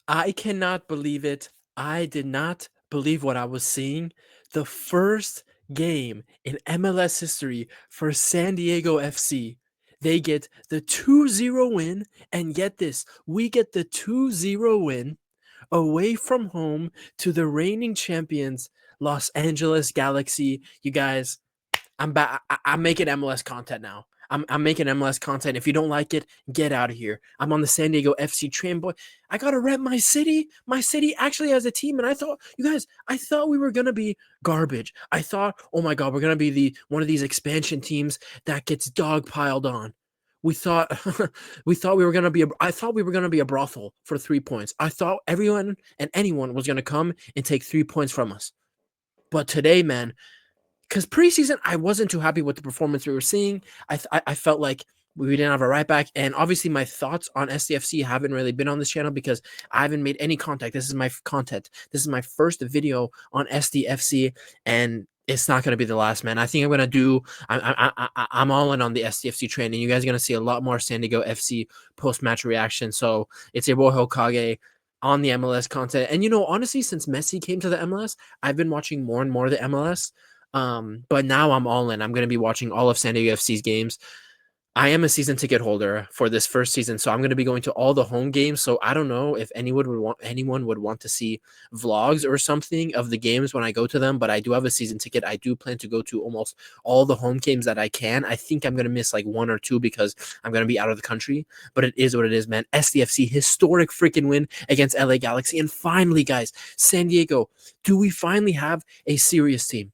I cannot believe it. I did not believe what I was seeing. The first game in MLS history for San Diego FC. They get the 2-0 win, and get this, we get the 2-0 win away from home to the reigning champions, Los Angeles Galaxy. You guys, I'm back. I'm making MLS content now. I'm making MLS content. If you don't like it, get out of here. I'm on the San Diego FC train, boy. I gotta rep my city. My city actually has a team, and I thought, you guys, I thought we were gonna be garbage. I thought, oh my god, we're gonna be the one of these expansion teams that gets dogpiled on. We thought we thought we were gonna be. I thought we were gonna be a brothel for 3 points. I thought everyone and anyone was gonna come and take 3 points from us. But today, man, because preseason I wasn't too happy with the performance we were seeing. I felt like we didn't have a right back, and obviously my thoughts on SDFC haven't really been on this channel because I haven't made any contact. This is my content. This is my first video on SDFC, and it's not going to be the last, man. I think I'm going to do. I'm all in on the SDFC train, and you guys are going to see a lot more San Diego FC post match reaction. So it's a Hokage on the MLS content, and honestly, since Messi came to the MLS, I've been watching more and more of the MLS. But now I'm all in. I'm going to be watching all of San Diego FC's games. I am a season ticket holder for this first season, so I'm going to be going to all the home games. So I don't know if anyone would want to see vlogs or something of the games when I go to them, but I do have a season ticket. I do plan to go to almost all the home games that I can. I think I'm going to miss like one or two because I'm going to be out of the country, but it is what it is, man. SDFC, historic freaking win against LA Galaxy. And finally, guys, San Diego, do we finally have a serious team?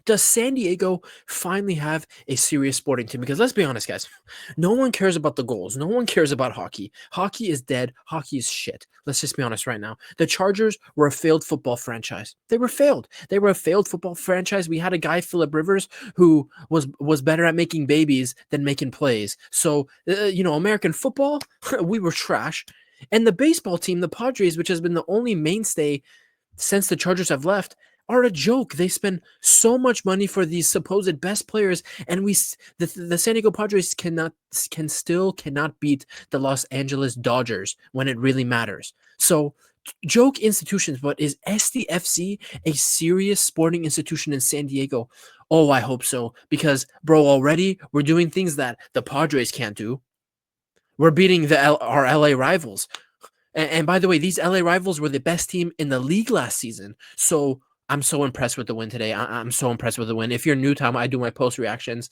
Does San Diego finally have a serious sporting team? Because let's be honest, guys, no one cares about the goals. No one cares about hockey. Hockey is dead. Hockey is shit. Let's just be honest right now. The Chargers were a failed football franchise. They were failed. They were a failed football franchise. We had a guy, Philip Rivers, who was better at making babies than making plays. So, American football, we were trash. And the baseball team, the Padres, which has been the only mainstay since the Chargers have left, are a joke. They spend so much money for these supposed best players, and the San Diego Padres cannot beat the Los Angeles Dodgers when it really matters. So joke institutions, but is SDFC a serious sporting institution in San Diego? Oh, I hope so, because bro, already we're doing things that the Padres can't do. We're beating our LA rivals. And by the way, these LA rivals were the best team in the league last season. So I'm so impressed with the win today. I'm so impressed with the win. If you're new to how I do my post reactions,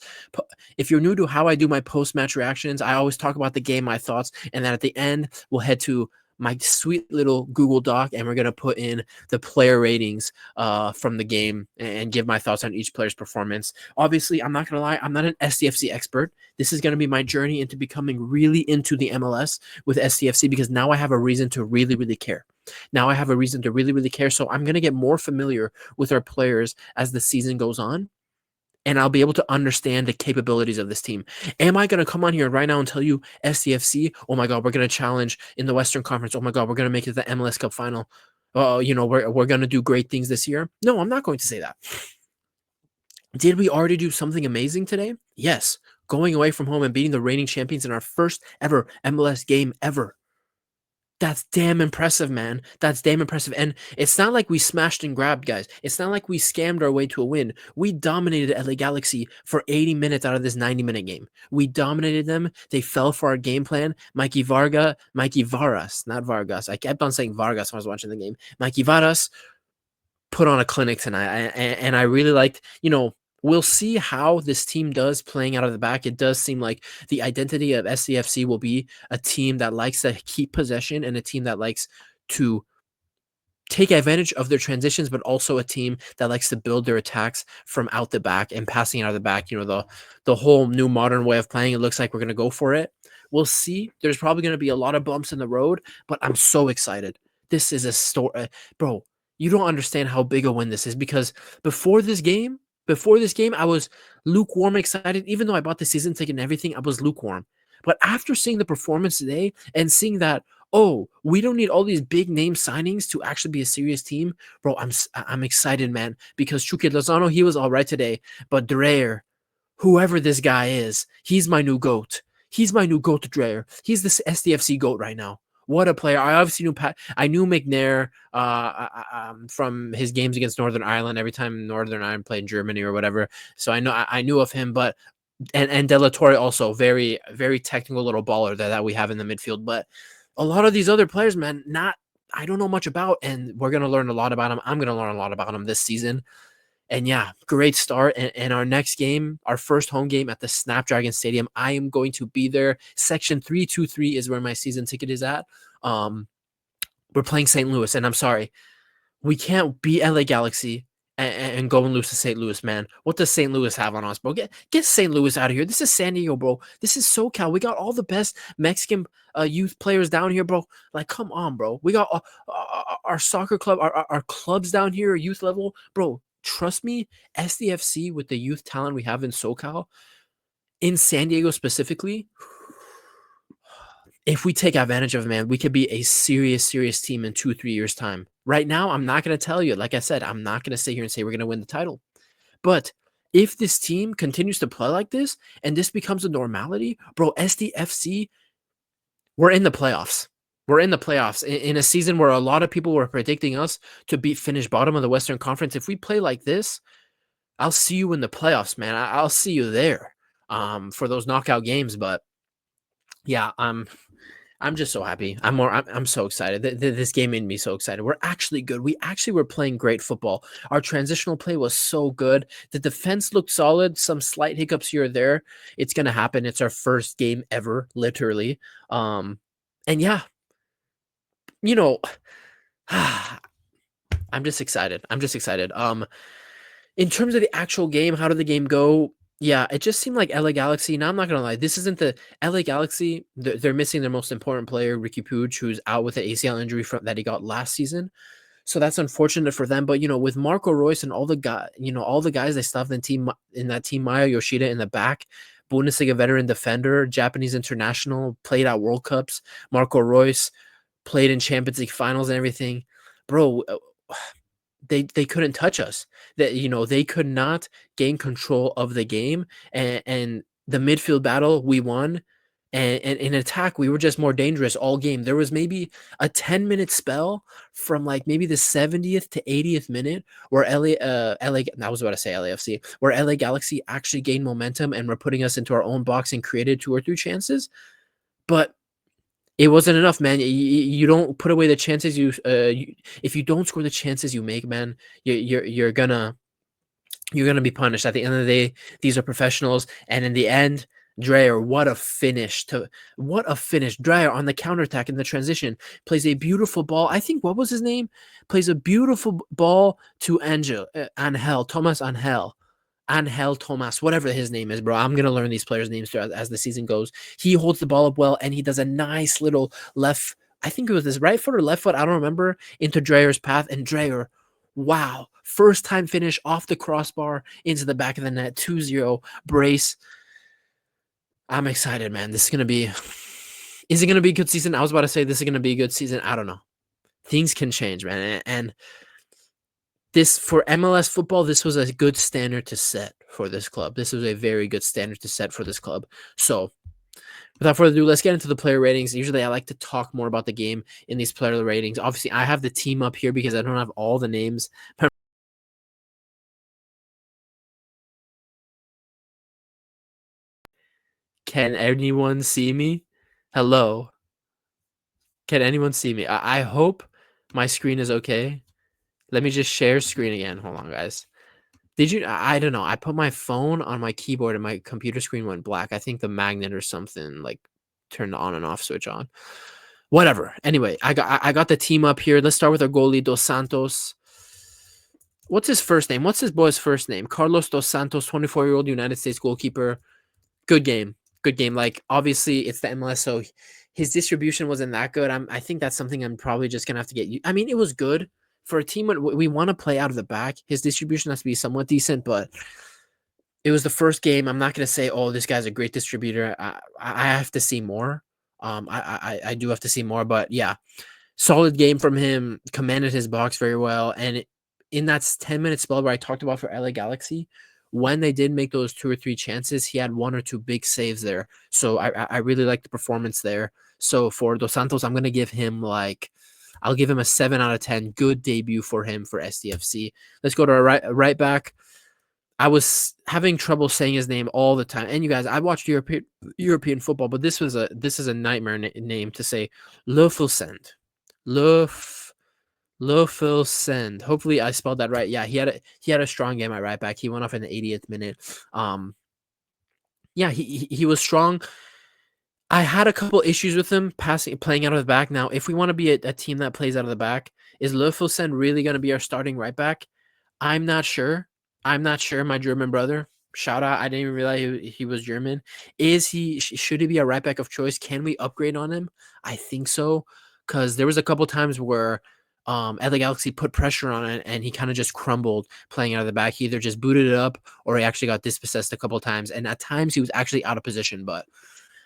if you're new to how I do my post match reactions, I always talk about the game, my thoughts, and then at the end, we'll head to my sweet little Google Doc, and we're going to put in the player ratings from the game and give my thoughts on each player's performance. Obviously, I'm not going to lie, I'm not an SDFC expert. This is going to be my journey into becoming really into the MLS with SDFC, because now I have a reason to really, really care. Now I have a reason to really, really care. So I'm going to get more familiar with our players as the season goes on, and I'll be able to understand the capabilities of this team. Am I going to come on here right now and tell you SDFC, oh my God, we're going to challenge in the Western Conference. Oh my God, we're going to make it to the MLS Cup final. We're going to do great things this year. No, I'm not going to say that. Did we already do something amazing today? Yes. Going away from home and beating the reigning champions in our first ever MLS game ever. That's damn impressive, man. That's damn impressive. And it's not like we smashed and grabbed, guys. It's not like we scammed our way to a win. We dominated LA Galaxy for 80 minutes out of this 90-minute game. We dominated them. They fell for our game plan. Mikey Varas, not Vargas. I kept on saying Vargas when I was watching the game. Mikey Varas put on a clinic tonight. And I really liked, we'll see how this team does playing out of the back. It does seem like the identity of SCFC will be a team that likes to keep possession and a team that likes to take advantage of their transitions, but also a team that likes to build their attacks from out the back and passing out of the back. The whole new modern way of playing. It looks like we're going to go for it. We'll see. There's probably going to be a lot of bumps in the road, but I'm so excited. This is a story, bro. You don't understand how big a win this is, because before this game, I was lukewarm excited. Even though I bought the season ticket and everything, I was lukewarm. But after seeing the performance today and seeing that, oh, we don't need all these big name signings to actually be a serious team, bro, I'm excited, man. Because Chucky Lozano, he was all right today. But Dreyer, whoever this guy is, he's my new GOAT. He's my new GOAT, Dreyer. He's the SDFC GOAT right now. What a player! I obviously knew I knew McNair from his games against Northern Ireland. Every time Northern Ireland played Germany or whatever, so I knew of him. But and De La Torre also very very technical little baller that we have in the midfield. But a lot of these other players, man, not I don't know much about, and we're gonna learn a lot about them. I'm gonna learn a lot about them this season. And yeah, great start. And our next game, our first home game at the Snapdragon Stadium, I am going to be there. Section 323 is where my season ticket is at. Um, we're playing St. Louis, and I'm sorry, we can't beat LA Galaxy and go and lose to St. Louis, man. What does St. Louis have on us, bro? Get St. Louis out of here. This is San Diego, bro. This is SoCal. We got all the best Mexican youth players down here, bro. Like, come on, bro. We got our soccer club, our clubs down here, youth level, bro. Trust me, SDFC with the youth talent we have in SoCal, in San Diego specifically, if we take advantage of it, man, we could be a serious, serious team in 2-3 years' time. Right now, I'm not going to tell you. Like I said, I'm not going to sit here and say we're going to win the title. But if this team continues to play like this and this becomes a normality, bro, SDFC, we're in the playoffs. We're in the playoffs in a season where a lot of people were predicting us to finish bottom of the Western Conference. If we play like this, I'll see you in the playoffs, man. I'll see you there for those knockout games. But yeah, I'm just so happy. I'm so excited. This game made me so excited. We're actually good. We actually were playing great football. Our transitional play was so good. The defense looked solid. Some slight hiccups here or there. It's gonna happen. It's our first game ever, literally. And yeah, you know, I'm just excited. I'm just excited. In terms of the actual game, how did the game go? Yeah, it just seemed like LA Galaxy. Now, I'm not gonna lie, this isn't the LA Galaxy. They're missing their most important player, Ricky Puig, who's out with an ACL injury that he got last season. So that's unfortunate for them. But with Marco Reus and all the guys they still have in that team, Maya Yoshida in the back, Bundesliga veteran defender, Japanese international, played at World Cups. Marco Reus played in Champions League finals and everything, bro. They couldn't touch us. That they could not gain control of the game, and the midfield battle we won, and in attack we were just more dangerous all game. There was maybe a 10-minute spell from like maybe the 70th to 80th minute where LA I was about to say LAFC, where LA Galaxy actually gained momentum and were putting us into our own box and created 2 or 3 chances, but it wasn't enough, man. You don't put away the chances if you don't score the chances you make, man, you're gonna be punished. At the end of the day, these are professionals, and in the end, Dreyer, what a finish! Dreyer on the counterattack in the transition plays a beautiful ball. I think what was his name? Plays a beautiful ball to Thomas Angel Tomas, whatever his name is, bro. I'm going to learn these players' names as the season goes. He holds the ball up well, and he does a nice little left, I think it was his right foot or left foot, I don't remember, into Dreyer's path. And Dreyer, wow, first time finish off the crossbar into the back of the net, 2-0 brace. I'm excited, man. Is it going to be a good season? I was about to say this is going to be a good season. I don't know. Things can change, man. And this, for MLS football, this was a good standard to set for this club. This was a very good standard to set for this club. So, without further ado, let's get into the player ratings. Usually, I like to talk more about the game in these player ratings. Obviously, I have the team up here because I don't have all the names. Can anyone see me? Hello? Can anyone see me? I hope my screen is okay. Let me just share screen again. Hold on, guys. I don't know. I put my phone on my keyboard and my computer screen went black. I think the magnet or something like turned the on and off switch on. Whatever. Anyway, I got the team up here. Let's start with our goalie, Dos Santos. What's his first name? What's his boy's first name? Carlos Dos Santos, 24-year-old United States goalkeeper. Good game. Good game. Like, obviously, it's the MLS, so his distribution wasn't that good. I think that's something I'm probably just going to have to get. I mean, it was good. For a team we want to play out of the back, his distribution has to be somewhat decent, but it was the first game. I'm not going to say, oh, this guy's a great distributor. I have to see more. I do have to see more, but yeah, solid game from him. Commanded his box very well. And in that 10-minute spell where I talked about for LA Galaxy, when they did make those 2 or 3 chances, he had 1 or 2 big saves there. So I really like the performance there. So for Dos Santos, I'm gonna give him I'll give him a 7 out of 10. Good debut for him for SDFC. Let's go to our right back. I was having trouble saying his name all the time. And you guys, I watched European football, but this is a nightmare name to say. Löffelsend. Löffelsend. Hopefully I spelled that right. Yeah, he had a strong game at right back. He went off in the 80th minute. Yeah, he was strong. I had a couple issues with him playing out of the back. Now, if we want to be a team that plays out of the back, is Löffelsend really going to be our starting right back? I'm not sure. I'm not sure. My German brother, shout out. I didn't even realize he was German. Should he be a right back of choice? Can we upgrade on him? I think so, because there was a couple times where LA Galaxy put pressure on it and he kind of just crumbled playing out of the back. He either just booted it up or he actually got dispossessed a couple times. And at times he was actually out of position, but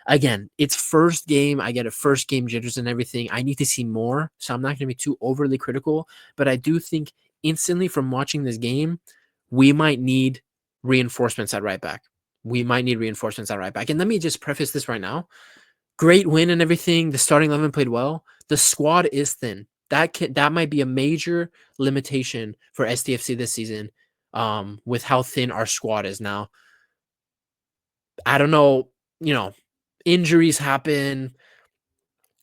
again, it's first game. I get a first game jitters and everything. I need to see more, so I'm not going to be too overly critical. But I do think instantly from watching this game, we might need reinforcements at right back. And let me just preface this right now. Great win and everything. The starting 11 played well. The squad is thin. That might be a major limitation for SDFC this season, with how thin our squad is now. I don't know, injuries happen.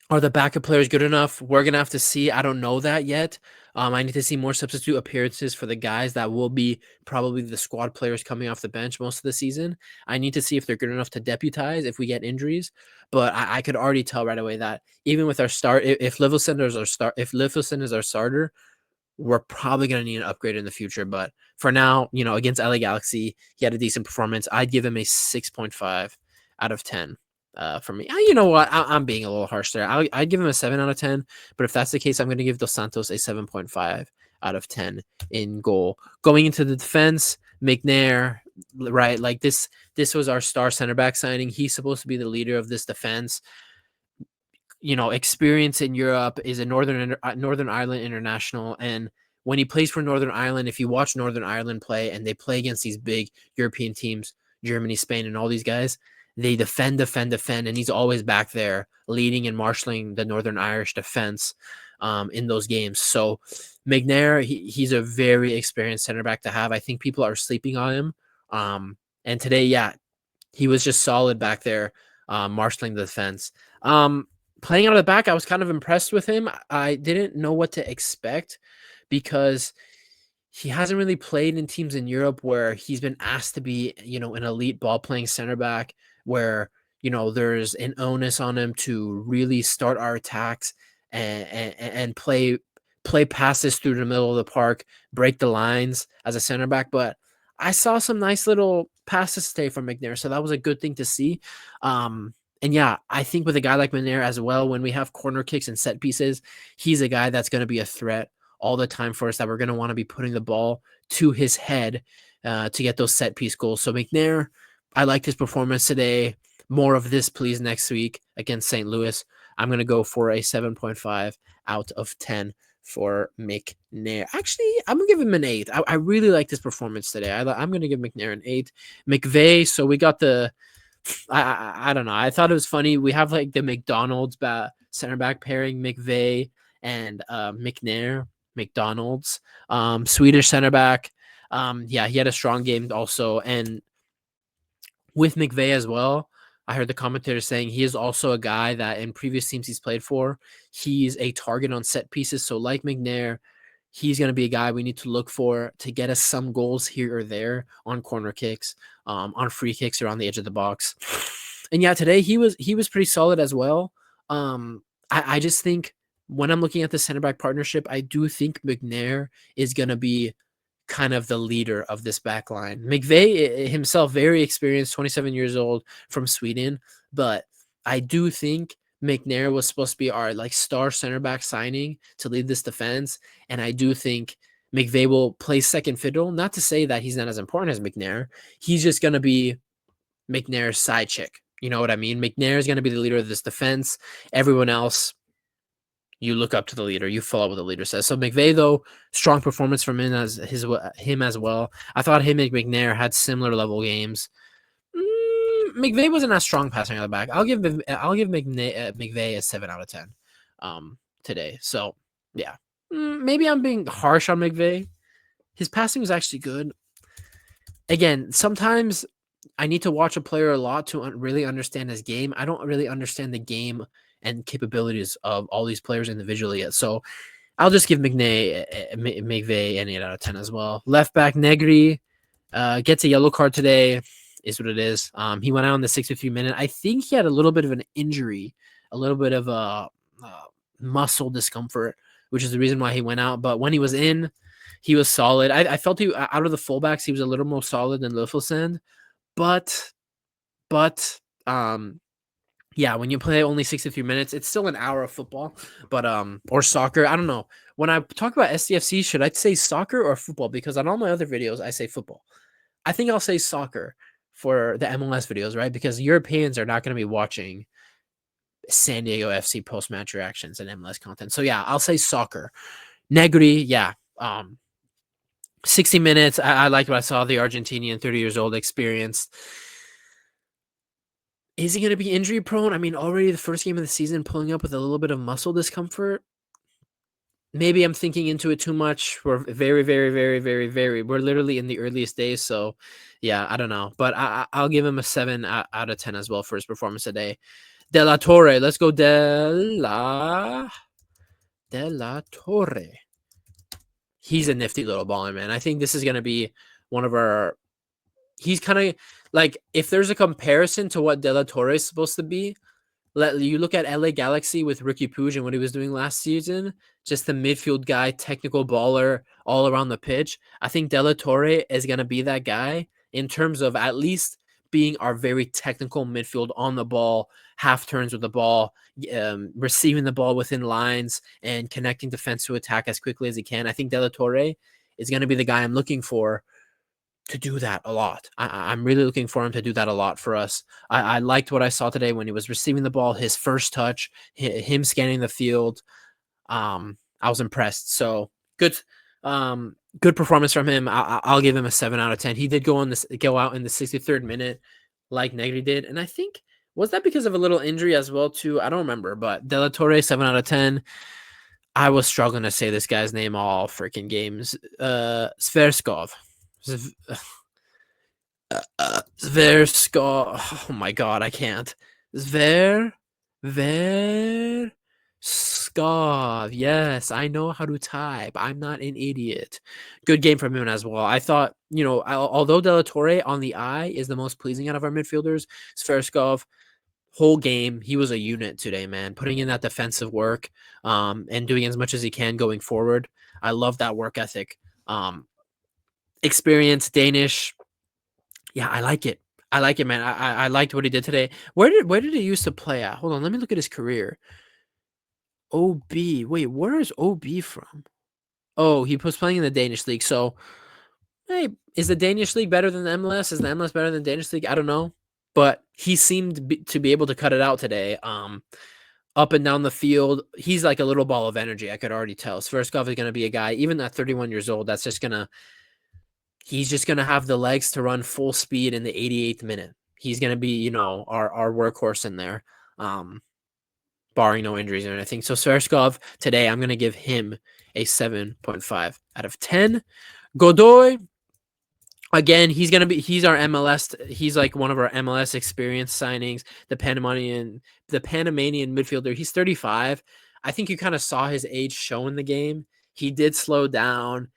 Are the backup players good enough? We're gonna have to see. I don't know that yet. I need to see more substitute appearances for the guys that will be probably the squad players coming off the bench most of the season. I need to see if they're good enough to deputize if we get injuries. But I could already tell right away that even with our start, if Livingston is our starter, we're probably going to need an upgrade in the future. But for now, against LA Galaxy, he had a decent performance. I'd give him a 6.5 out of 10 for me. You know what? I'm being a little harsh there. I'd give him a 7 out of 10. But if that's the case, I'm going to give Dos Santos a 7.5 out of 10 in goal. Going into the defense, McNair, right? Like this was our star center back signing. He's supposed to be the leader of this defense. Experience in Europe, is a Northern Ireland international. And when he plays for Northern Ireland, if you watch Northern Ireland play and they play against these big European teams, Germany, Spain, and all these guys, they defend. And he's always back there leading and marshaling the Northern Irish defense in those games. So McNair, he's a very experienced center back to have. I think people are sleeping on him. And today, yeah, he was just solid back there, marshaling the defense. Playing out of the back, I was kind of impressed with him. I didn't know what to expect because he hasn't really played in teams in Europe where he's been asked to be, an elite ball playing center back where, there's an onus on him to really start our attacks and play passes through the middle of the park, break the lines as a center back. But I saw some nice little passes today from McNair, so that was a good thing to see. And yeah, I think with a guy like McNair as well, when we have corner kicks and set pieces, he's a guy that's going to be a threat all the time for us, that we're going to want to be putting the ball to his head to get those set piece goals. So McNair, I liked his performance today. More of this, please, next week against St. Louis. I'm going to go for a 7.5 out of 10 for McNair. Actually, I'm going to give him an 8. I really liked his performance today. I'm going to give McNair an 8. McVeigh, so we got I don't know. I thought it was funny. We have like the McDonald's center back pairing, McVeigh and McNair. McDonald's, Swedish center back. Yeah, he had a strong game also. And with McVeigh as well, I heard the commentator saying he is also a guy that in previous teams he's played for, he's a target on set pieces. So like McNair, he's going to be a guy we need to look for to get us some goals here or there on corner kicks, on free kicks around the edge of the box. And yeah, today he was pretty solid as well. I just think when I'm looking at the center back partnership, I do think McNair is going to be kind of the leader of this back line. McVeigh himself, very experienced, 27 years old, from Sweden, but I do think McNair was supposed to be our star center back signing to lead this defense, and I do think McVeigh will play second fiddle. Not to say that he's not as important as McNair. He's just going to be McNair's side chick. You know what I mean? McNair is going to be the leader of this defense. Everyone else, you look up to the leader. You follow what the leader says. So McVeigh, though, strong performance from him as well. I thought him and McNair had similar level games. McVay wasn't as strong passing out of the back. I'll give McVay a 7 out of 10 today. So, yeah. Maybe I'm being harsh on McVay. His passing was actually good. Again, sometimes I need to watch a player a lot to really understand his game. I don't really understand the game and capabilities of all these players individually yet. So I'll just give McVay an 8 out of 10 as well. Left back Negri gets a yellow card today. Is what it is. He went out in the 63 minute. I think he had a little bit of an injury, a little bit of a muscle discomfort, which is the reason why he went out. But when he was in, he was solid. I felt he out of the fullbacks, he was a little more solid than Littleson. But yeah, when you play only 63 minutes, it's still an hour of football, but or soccer. I don't know. When I talk about SDFC, should I say soccer or football? Because on all my other videos, I say football. I think I'll say soccer for the MLS videos, right? Because Europeans are not going to be watching San Diego FC post-match reactions and MLS content. So yeah, I'll say soccer. Negri, yeah. 60 minutes. I like what I saw. The Argentinian, 30 years old, experienced. Is he going to be injury prone? I mean, already the first game of the season, pulling up with a little bit of muscle discomfort. Maybe I'm thinking into it too much. We're very, very, very, very, very. We're literally in the earliest days, so yeah, I don't know. But I'll give him a 7 out of 10 as well for his performance today. De La Torre, let's go. De La Torre. He's a nifty little baller, man. I think this is gonna be one of our. He's kind of like, if there's a comparison to what De La Torre is supposed to be, you look at LA Galaxy with Ricky Puig and what he was doing last season, just the midfield guy, technical baller all around the pitch. I think De La Torre is going to be that guy in terms of at least being our very technical midfield on the ball, half turns with the ball, receiving the ball within lines and connecting defense to attack as quickly as he can. I think De La Torre is going to be the guy I'm looking for to do that a lot. I'm really looking for him to do that a lot for us. I liked what I saw today when he was receiving the ball, his first touch, him scanning the field. I was impressed. So good, good performance from him. I'll give him a 7 out of 10. He did go out in the 63rd minute, like Negri did, and I think was that because of a little injury as well too. I don't remember, but De La Torre 7 out of 10. I was struggling to say this guy's name all freaking games. Sverskov. Sverskov. Oh my god, I can't. Sverskov. Yes, I know how to type. I'm not an idiot. Good game from him as well. I thought, although De La Torre on the eye is the most pleasing out of our midfielders, Sverskov, whole game, he was a unit today, man. Putting in that defensive work, and doing as much as he can going forward. I love that work ethic. Experience, Danish. Yeah, I like it. I like it, man. I liked what he did today. Where did he used to play at? Hold on, let me look at his career. OB. Wait, where is OB from? Oh, he was playing in the Danish league. So, hey, is the Danish league better than the MLS? Is the MLS better than the Danish league? I don't know. But he seemed to be able to cut it out today. Up and down the field, he's like a little ball of energy. I could already tell. Sverskov is going to be a guy, even at 31 years old, that's just going to. He's just going to have the legs to run full speed in the 88th minute. He's going to be, our workhorse in there, barring no injuries or anything. So Sverskov today, I'm going to give him a 7.5 out of 10. Godoy, again, he's our MLS. He's like one of our MLS experience signings. The Panamanian midfielder. He's 35. I think you kind of saw his age show in the game. He did slow down.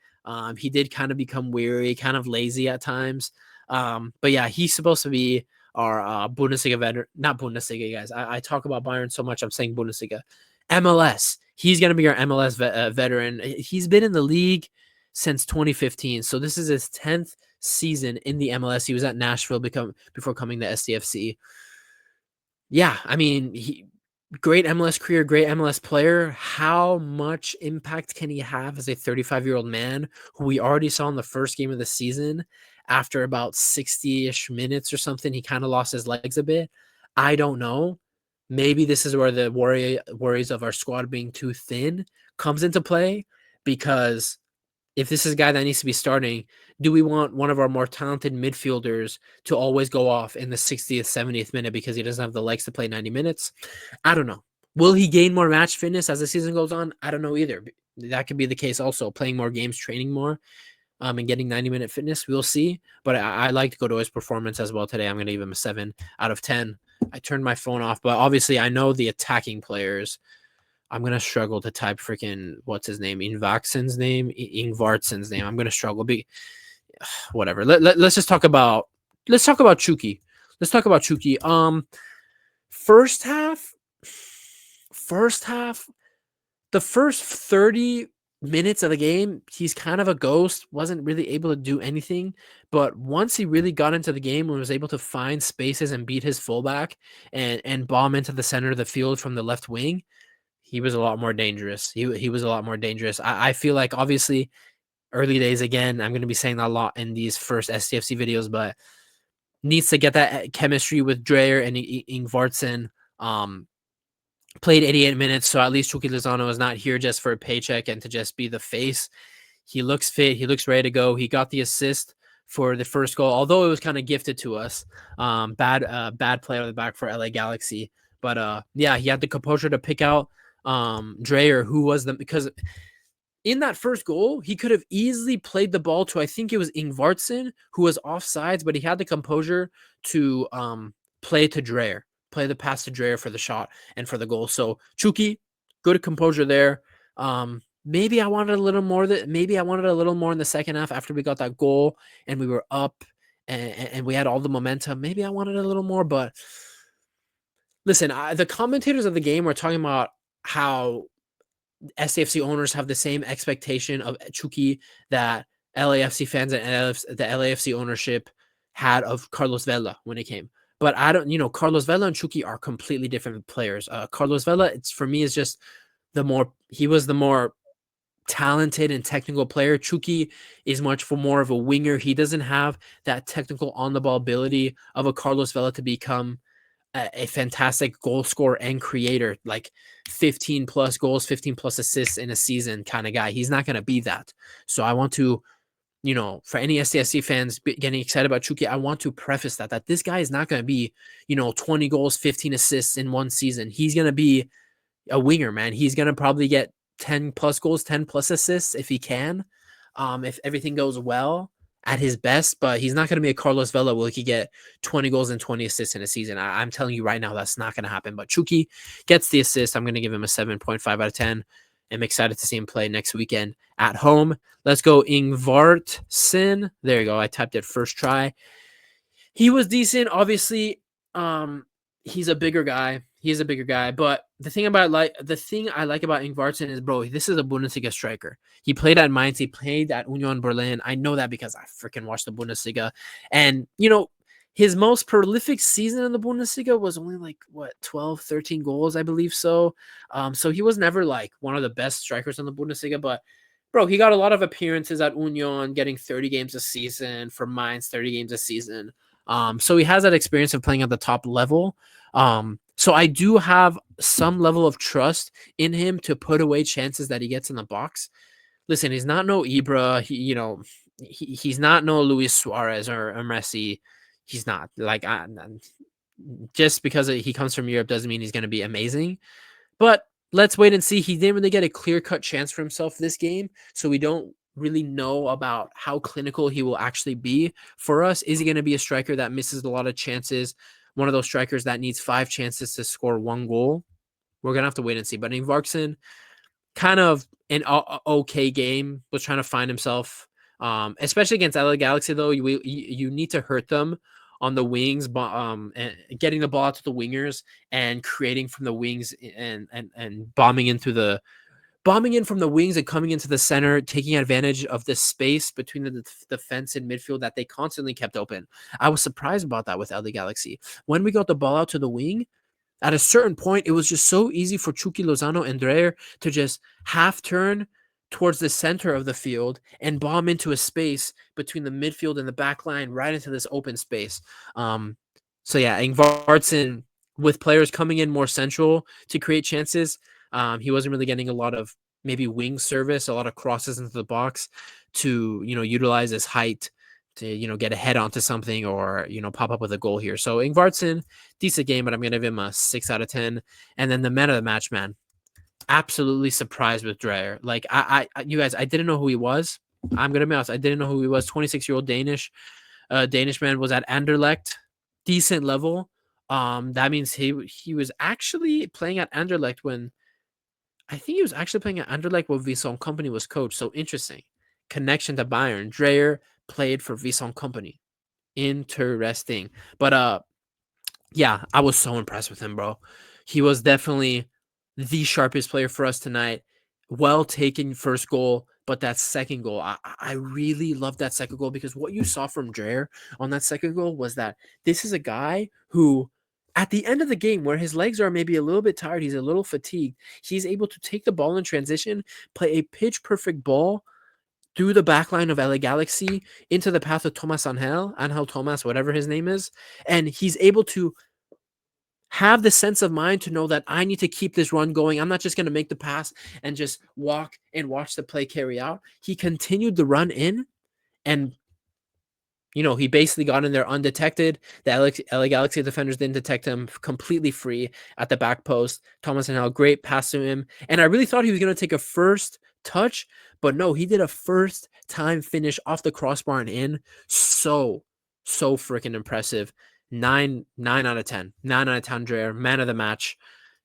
He did kind of become weary, kind of lazy at times. But yeah, he's supposed to be our Bundesliga veteran. Not Bundesliga, guys. I talk about Bayern so much, I'm saying Bundesliga. MLS. He's going to be our MLS veteran. He's been in the league since 2015. So this is his 10th season in the MLS. He was at Nashville before coming to SDFC. Yeah, I mean, great MLS career, great MLS player. How much impact can he have as a 35-year-old man who we already saw in the first game of the season? After about 60-ish minutes or something, he kind of lost his legs a bit. I don't know. Maybe this is where the worries of our squad being too thin comes into play, because if this is a guy that needs to be starting, do we want one of our more talented midfielders to always go off in the 60th, 70th minute because he doesn't have the legs to play 90 minutes? I don't know. Will he gain more match fitness as the season goes on? I don't know either. That could be the case also, playing more games, training more, and getting 90-minute fitness. We'll see. But I like Godoy's performance as well today. I'm going to give him a 7 out of 10. I turned my phone off, but obviously I know the attacking players. I'm going to struggle to type freaking, what's his name? Ingvartsen's name? Ingvartsen's name. I'm going to struggle. Whatever. Let's just talk about, Chucky. Let's talk about Chucky. First half, the first 30 minutes of the game, he's kind of a ghost, wasn't really able to do anything. But once he really got into the game and was able to find spaces and beat his fullback and bomb into the center of the field from the left wing, he was a lot more dangerous. He was a lot more dangerous. I feel like, obviously, early days again, I'm going to be saying that a lot in these first SDFC videos, but needs to get that chemistry with Dreyer and Ingvartsen. Played 88 minutes, so at least Chucky Lozano is not here just for a paycheck and to just be the face. He looks fit. He looks ready to go. He got the assist for the first goal, although it was kind of gifted to us. Bad play on the back for LA Galaxy. But yeah, he had the composure to pick out Dreyer, who was because in that first goal, he could have easily played the ball to, I think it was Ingvartsen, who was offsides, but he had the composure to play the pass to Dreyer for the shot and for the goal. So Chucky, good composure there. Maybe I wanted a little more in the second half after we got that goal and we were up and we had all the momentum. Maybe I wanted a little more, but listen, the commentators of the game were talking about how SDFC owners have the same expectation of Chucky that LAFC fans and the LAFC ownership had of Carlos Vela when he came. But I don't, Carlos Vela and Chucky are completely different players. Carlos Vela, for me, is just he was the more talented and technical player. Chucky is much more of a winger. He doesn't have that technical on the ball ability of a Carlos Vela to become a fantastic goal scorer and creator, like 15 plus goals, 15 plus assists in a season kind of guy. He's not going to be that. So I want to, for any SDFC fans getting excited about Chucky, I want to preface that this guy is not going to be, 20 goals, 15 assists in one season. He's going to be a winger, man. He's going to probably get 10 plus goals, 10 plus assists if he can, if everything goes well at his best, but he's not going to be a Carlos Vela where he could get 20 goals and 20 assists in a season. I'm telling you right now, that's not going to happen. But Chucky gets the assist. I'm going to give him a 7.5 out of 10. I'm excited to see him play next weekend at home. Let's go Ingvartsen. There you go. I typed it first try. He was decent. Obviously, he's a bigger guy. But the thing I like about Ingvartsen is, bro, this is a Bundesliga striker. He played at Mainz. He played at Union Berlin. I know that because I freaking watched the Bundesliga. And, his most prolific season in the Bundesliga was only 12, 13 goals, I believe so. So he was never one of the best strikers in the Bundesliga. But, bro, he got a lot of appearances at Union, getting 30 games a season. For Mainz, 30 games a season. So he has that experience of playing at the top level. So I do have some level of trust in him to put away chances that he gets in the box. Listen, he's not no Ibra. He's not no Luis Suarez or Messi. He's not just because he comes from Europe doesn't mean he's going to be amazing. But let's wait and see. He didn't really get a clear-cut chance for himself this game, so we don't really know about how clinical he will actually be for us. Is he going to be a striker that misses a lot of chances? One of those strikers that needs 5 chances to score 1 goal? We're going to have to wait and see. But Ingvartsen, kind of an okay game, was trying to find himself, especially against LA Galaxy, though. You need to hurt them on the wings, and getting the ball out to the wingers and creating from the wings and bombing in from the wings and coming into the center, taking advantage of the space between the defense and midfield that they constantly kept open. I was surprised about that with LA Galaxy. When we got the ball out to the wing, at a certain point, it was just so easy for Chucky Lozano and Dreyer to just half turn towards the center of the field and bomb into a space between the midfield and the back line right into this open space. So yeah, Ingvartsen, with players coming in more central to create chances, he wasn't really getting a lot of maybe wing service, a lot of crosses into the box to, utilize his height to, get a head onto something or, pop up with a goal here. So Ingvartsen, decent game, but I'm going to give him a 6 out of 10. And then the man of the match, man, absolutely surprised with Dreyer. Like, you guys, I didn't know who he was. I'm going to be honest. I didn't know who he was. 26-year-old Danish man, was at Anderlecht, decent level. That means he was actually playing at Anderlecht when I think he was actually playing at Anderlecht when Vincent Company was coach. So interesting connection to Bayern. Dreyer played for Vincent Company. Interesting, but yeah, I was so impressed with him, bro. He was definitely the sharpest player for us tonight. Well taken first goal, but that second goal, I really love that second goal because what you saw from Dreyer on that second goal was that this is a guy who, at the end of the game, where his legs are maybe a little bit tired, he's a little fatigued, he's able to take the ball in transition, play a pitch perfect ball through the back line of LA Galaxy into the path of Angel Thomas, whatever his name is, and he's able to have the sense of mind to know that I need to keep this run going. I'm not just going to make the pass and just walk and watch the play carry out. He continued the run in, and he basically got in there undetected. The LA Galaxy defenders didn't detect him, completely free at the back post. Thomas Angel, great pass to him. And I really thought he was going to take a first touch, but no, he did a first time finish off the crossbar and in. So freaking impressive. 9 out of 10. 9 out of 10, Dreyer, man of the match,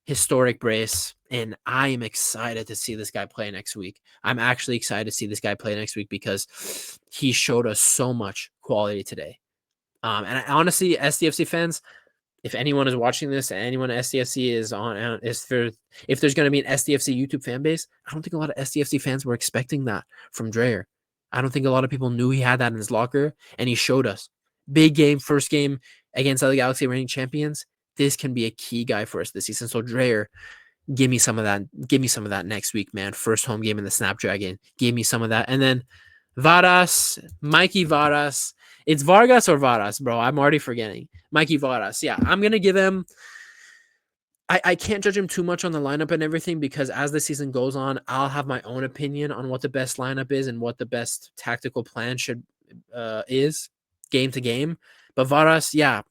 historic brace. And I am excited to see this guy play next week. I'm actually excited to see this guy play next week because he showed us so much quality today. And honestly, SDFC fans, if anyone is watching this, and anyone at SDFC if there's going to be an SDFC YouTube fan base, I don't think a lot of SDFC fans were expecting that from Dreyer. I don't think a lot of people knew he had that in his locker, and he showed us. Big game, first game against LA Galaxy reigning champions. This can be a key guy for us this season. So Dreyer, give me some of that. Give me some of that next week, man. First home game in the Snapdragon. Give me some of that. And then Mikey Varas. It's Vargas or Varas, bro. I'm already forgetting. Mikey Varas. Yeah, I'm going to give him. I can't judge him too much on the lineup and everything because as the season goes on, I'll have my own opinion on what the best lineup is and what the best tactical plan is game to game. But Varas, yeah,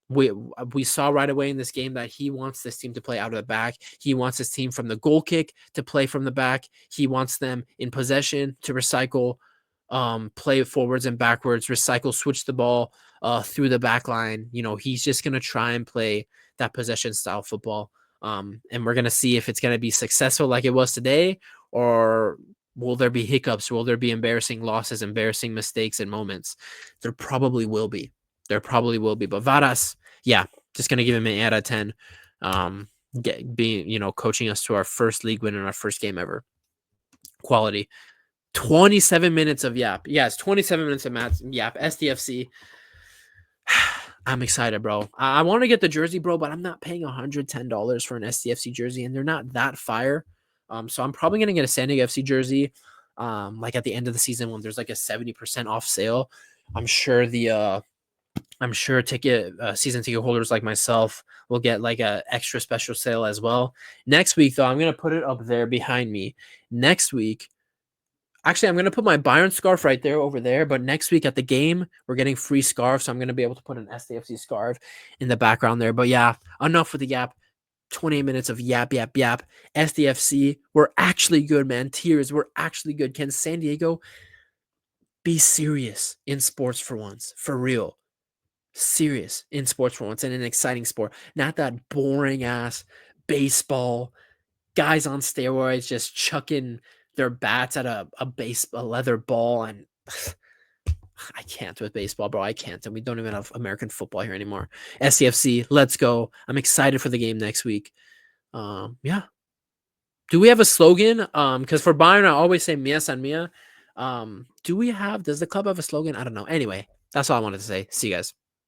we saw right away in this game that he wants this team to play out of the back. He wants his team from the goal kick to play from the back. He wants them in possession to recycle, play forwards and backwards, recycle, switch the ball through the back line. He's just going to try and play that possession style football. And we're going to see if it's going to be successful like it was today, or will there be hiccups? Will there be embarrassing losses, embarrassing mistakes and moments? There probably will be. But Varas, yeah, just going to give him an 8 out of 10. Coaching us to our first league win in our first game ever. Quality. 27 minutes of Yap. Yes, 27 minutes of Yap. SDFC. I'm excited, bro. I want to get the jersey, bro, but I'm not paying $110 for an SDFC jersey, and they're not that fire. So I'm probably going to get a San Diego FC jersey, like at the end of the season when there's like a 70% off sale. I'm sure season ticket holders like myself will get like a extra special sale as well. Next week, though, I'm going to put it up there behind me. Next week, actually, I'm going to put my Bayern scarf right there over there. But next week at the game, we're getting free scarves. So I'm going to be able to put an SDFC scarf in the background there. But yeah, enough with the Yap. 28 minutes of yap. SDFC, we're actually good, man. Tears, we're actually good. Can San Diego be serious in sports for once? For real. Serious in sports for once, and an exciting sport. Not that boring ass baseball, guys on steroids just chucking their bats at a leather ball, and I can't with baseball, bro. I can't, and we don't even have American football here anymore. SCFC, let's go. I'm excited for the game next week. Yeah. Do we have a slogan? Because for Bayern, I always say Mia San Mia. Does the club have a slogan? I don't know. Anyway, that's all I wanted to say. See you guys.